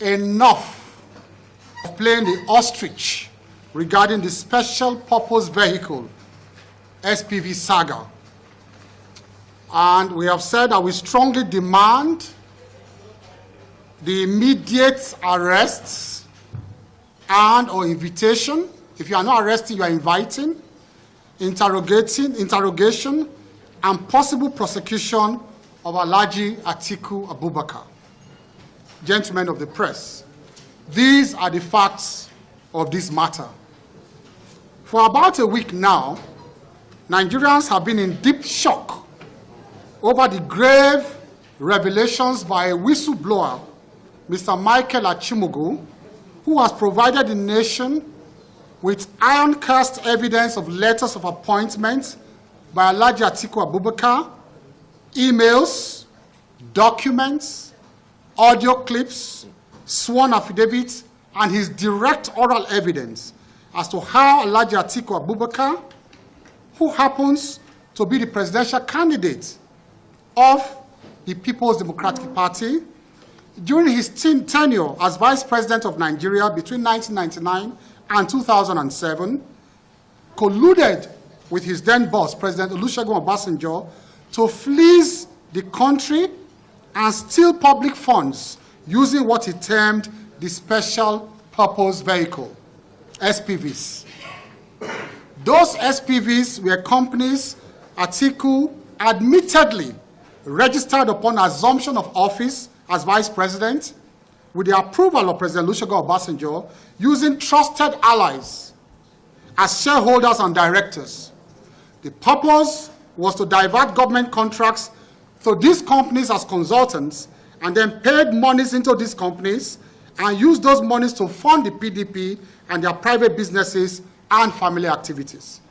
enough of playing the ostrich regarding the special purpose vehicle, SPV saga. And we have said that we strongly demand the immediate arrests and or invitation. If you are not arresting, you are inviting, interrogation, and possible prosecution of Alhaji Atiku Abubakar. Gentlemen of the press, these are the facts of this matter. For about a week now, Nigerians have been in deep shock over the grave revelations by a whistleblower, Mr. Michael Achimugu, who has provided the nation with iron-cast evidence of letters of appointment by Alhaji Atiku Abubakar, emails, documents, audio clips, sworn affidavits, and his direct oral evidence as to how Alhaji Atiku Abubakar, who happens to be the presidential candidate of the People's Democratic Party, during his tenure as Vice President of Nigeria between 1999 and 2007, colluded with his then boss, President Olusegun Obasanjo, to fleece the country and steal public funds using what he termed the Special Purpose Vehicle, SPVs. Those SPVs were companies Atiku admittedly registered upon assumption of office as Vice President with the approval of President Olusegun Obasanjo, using trusted allies as shareholders and directors. The purpose was to divert government contracts to these companies as consultants, and then paid monies into these companies and used those monies to fund the PDP and their private businesses and family activities.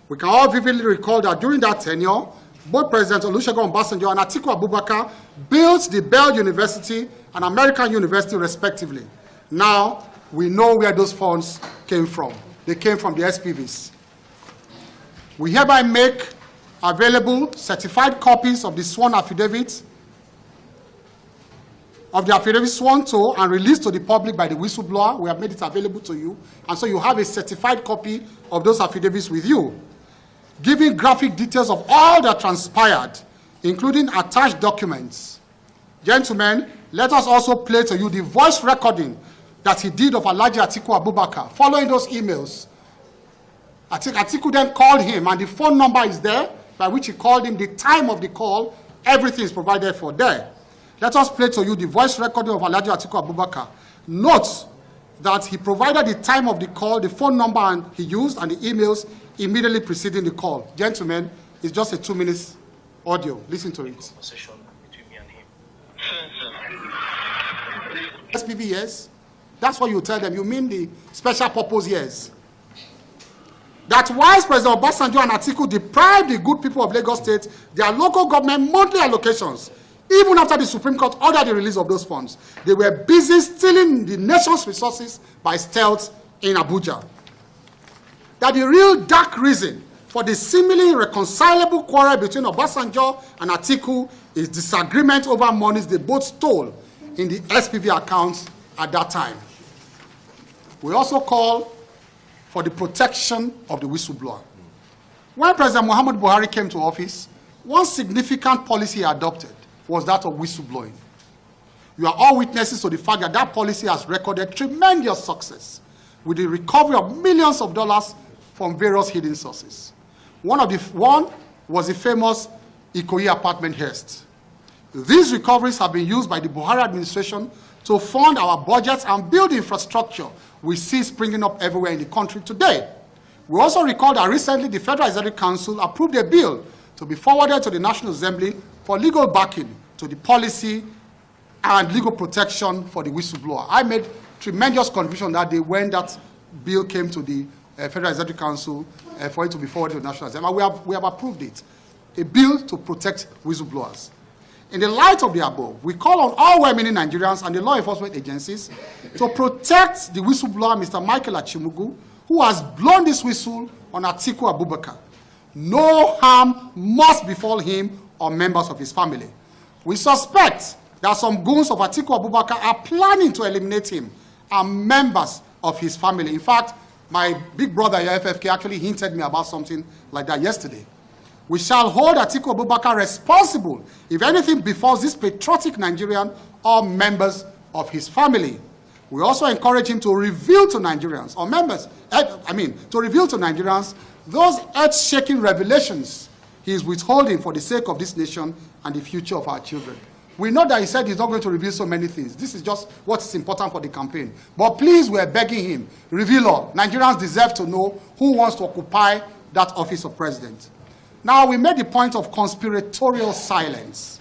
We can all vividly recall that during that tenure, both President Olusegun Obasanjo and Atiku Abubakar built the Bell University and American University, respectively. Now, we know where those funds came from. They came from the SPVs. We hereby make available certified copies of the sworn affidavits, sworn to and released to the public by the whistleblower. We have made it available to you. And so you have a certified copy of those affidavits with you, giving graphic details of all that transpired, including attached documents. Gentlemen, let us also play to you the voice recording that he did of Alhaji Atiku Abubakar following those emails. Atiku then called him, and the phone number is there by which he called him, the time of the call, everything is provided for there. Let us play to you the voice recording of Alhaji Atiku Abubakar. Note that he provided the time of the call, the phone number and he used, and the emails immediately preceding the call. Gentlemen, it's just a 2 minutes audio. Listen to it. Between me and him. SPV years, that's what you tell them. You mean the special purpose years. That while President Obasanjo and Atiku deprived the good people of Lagos State their local government monthly allocations, even after the Supreme Court ordered the release of those funds, they were busy stealing the nation's resources by stealth in Abuja. That the real dark reason for the seemingly irreconcilable quarrel between Obasanjo and Atiku is disagreement over monies they both stole in the SPV accounts at that time. We also call for the protection of the whistleblower. When President Muhammadu Buhari came to office, one significant policy he adopted was that of whistleblowing. You are all witnesses to the fact that that policy has recorded tremendous success with the recovery of millions of dollars from various hidden sources. One was the famous Ikoyi apartment heist. These recoveries have been used by the Buhari administration to fund our budgets and build infrastructure we see springing up everywhere in the country today. We also recall that recently the Federal Executive Council approved a bill to be forwarded to the National Assembly for legal backing to the policy and legal protection for the whistleblower. I made tremendous contribution that day when that bill came to the Federal Executive Council for it to be forwarded to the National Assembly. We have approved it, a bill to protect whistleblowers. In the light of the above, we call on all well-meaning Nigerians and the law enforcement agencies to protect the whistleblower, Mr. Michael Achimugu, who has blown this whistle on Atiku Abubakar. No harm must befall him or members of his family. We suspect that some goons of Atiku Abubakar are planning to eliminate him and members of his family. In fact, my big brother, FFK, actually hinted me about something like that yesterday. We shall hold Atiku Abubakar responsible if anything befalls this patriotic Nigerian or members of his family. We also encourage him to reveal to Nigerians, or members, to reveal to Nigerians those earth-shaking revelations he is withholding for the sake of this nation and the future of our children. We know that he said he's not going to reveal so many things. This is just what is important for the campaign. But please, we're begging him, reveal all. Nigerians deserve to know who wants to occupy that office of president. Now, we made the point of conspiratorial silence.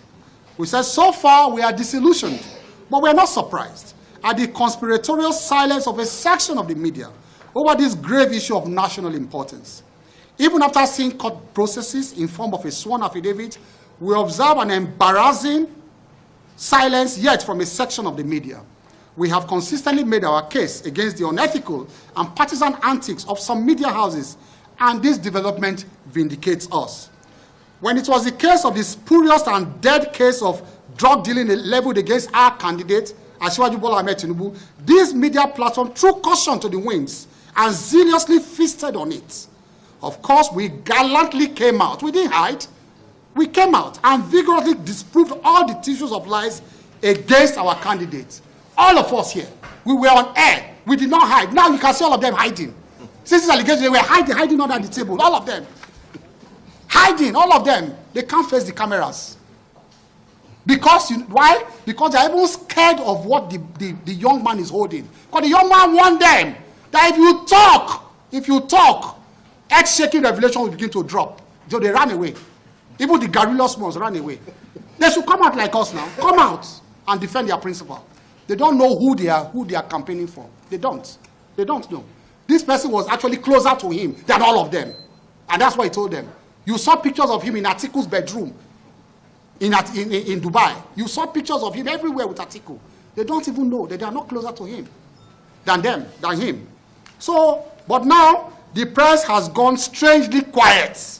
We said, so far, we are disillusioned, but we're not surprised at the conspiratorial silence of a section of the media over this grave issue of national importance. Even after seeing court processes in form of a sworn affidavit, we observe an embarrassing silence yet from a section of the media. We have consistently made our case against the unethical and partisan antics of some media houses, and this development vindicates us. When it was the case of the spurious and dead case of drug dealing leveled against our candidate, Asiwaju Bola Ahmed Tinubu, this media platform threw caution to the winds and zealously feasted on it. Of course, we gallantly came out. We didn't hide. We came out and vigorously disproved all the tissues of lies against our candidate. All of us here, we were on air. We did not hide. Now you can see all of them hiding. Since this allegation, they were hiding under the table. All of them. Hiding, all of them. They can't face the cameras. Because, why? Because they're even scared of what the young man is holding. Because the young man warned them that if you talk, earth-shaking revelation will begin to drop. So they ran away. Even the garrulous ones ran away. They should come out like us now. Come out and defend their principle. They don't know who they are campaigning for. They don't. They don't know. This person was actually closer to him than all of them. And that's why he told them. You saw pictures of him in Atiku's bedroom in Dubai. You saw pictures of him everywhere with Atiku. They don't even know that they are not closer to him than him. So, but now, the press has gone strangely quiet.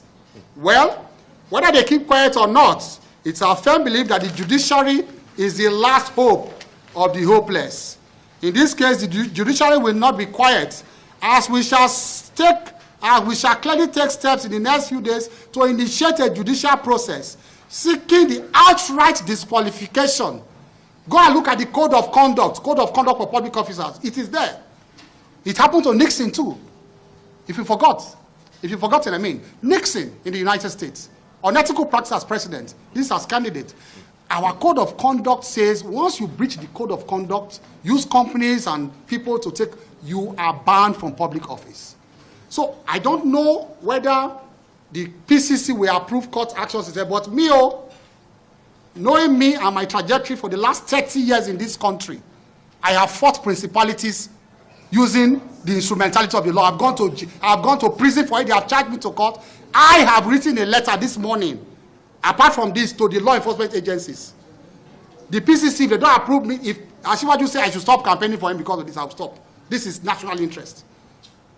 Well, whether they keep quiet or not, it's our firm belief that the judiciary is the last hope of the hopeless. In this case, the judiciary will not be quiet, as we shall clearly take steps in the next few days to initiate a judicial process seeking the outright disqualification. Go and look at the code of conduct for public officers. It is there. It happened to Nixon too. If you've forgotten, Nixon in the United States, unethical practice as president, this as candidate. Our code of conduct says once you breach the code of conduct, use companies and people to take, you are banned from public office. So I don't know whether the PCC will approve court actions, but me, knowing me and my trajectory for the last 30 years in this country, I have fought principalities using the instrumentality of the law. I've gone to prison for it. They have charged me to court. I have written a letter this morning, apart from this, to the law enforcement agencies. The PCC, if they don't approve me, if Asiwaju say I should stop campaigning for him because of this, I'll stop. This is national interest.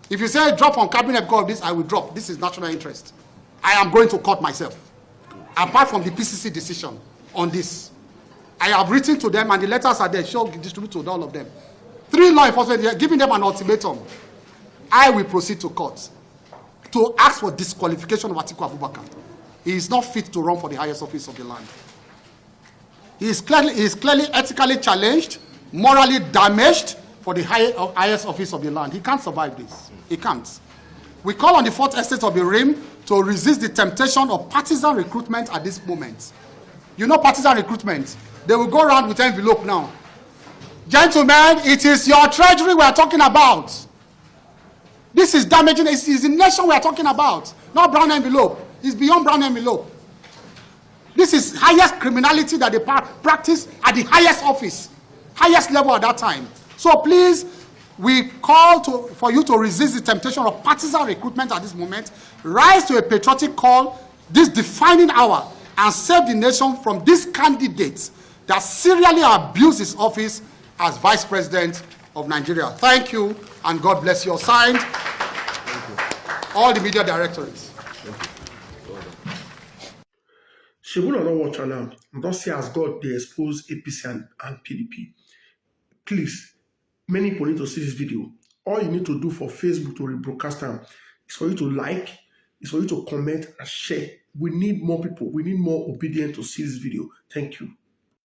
If you say drop on cabinet because of this, I will drop. This is national interest. I am going to court myself. Apart from the PCC decision on this, I have written to them, and the letters are there, distributed to all of them. 3 law enforcement, giving them an ultimatum. I will proceed to court to ask for disqualification of Atiku Abubakar. He is not fit to run for the highest office of the land. He is clearly ethically challenged, morally damaged for the highest office of the land. He can't survive this. He can't. We call on the 4th estate of the Rim to resist the temptation of partisan recruitment at this moment. You know partisan recruitment. They will go around with envelope now. Gentlemen, it is your treasury we are talking about. This is damaging. It is the nation we are talking about, not brown envelope. It's beyond brown envelope. This is highest criminality that they practice at the highest office, highest level at that time. So please, we call for you to resist the temptation of partisan recruitment at this moment, rise to a patriotic call this defining hour, and save the nation from this candidate that serially abused his office as Vice President of Nigeria. Thank you, and God bless you. Signed, all the media directorates. Shebu no watch now. Don't see as God they expose APC and PDP. Please, many people need to see this video. All you need to do for Facebook to rebroadcast them is for you to like, is for you to comment and share. We need more people. We need more obedient to see this video. Thank you.